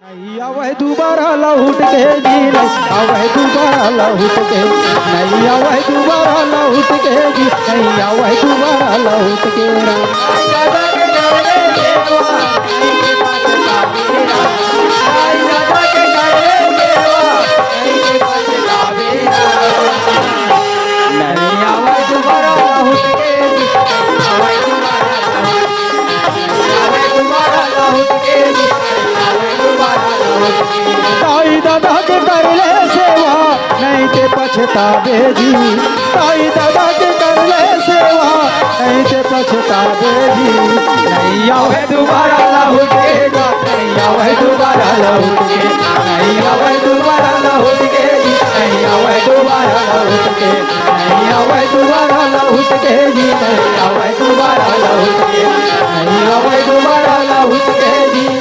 नहीं आवे दोबारा लौट के जी, नहीं आवे दोबारा लौट के, नहीं आवे दोबारा लौट के जी, नहीं आवे दोबारा लौट के। ताई दादा के कर ले सेवा नहीं ते पछतावे जी, ताई दादा के कर ले सेवा नहीं ते पछतावे जी। नहीं आवे दोबारा लौट के, नहीं आवे दोबारा लौट के, नहीं आवे दोबारा लौट के जी, नहीं आवे दोबारा लौट के, नहीं आवे दोबारा लौट के जी, नहीं आवे दोबारा लौट के, नहीं आवे दोबारा लौट के जी।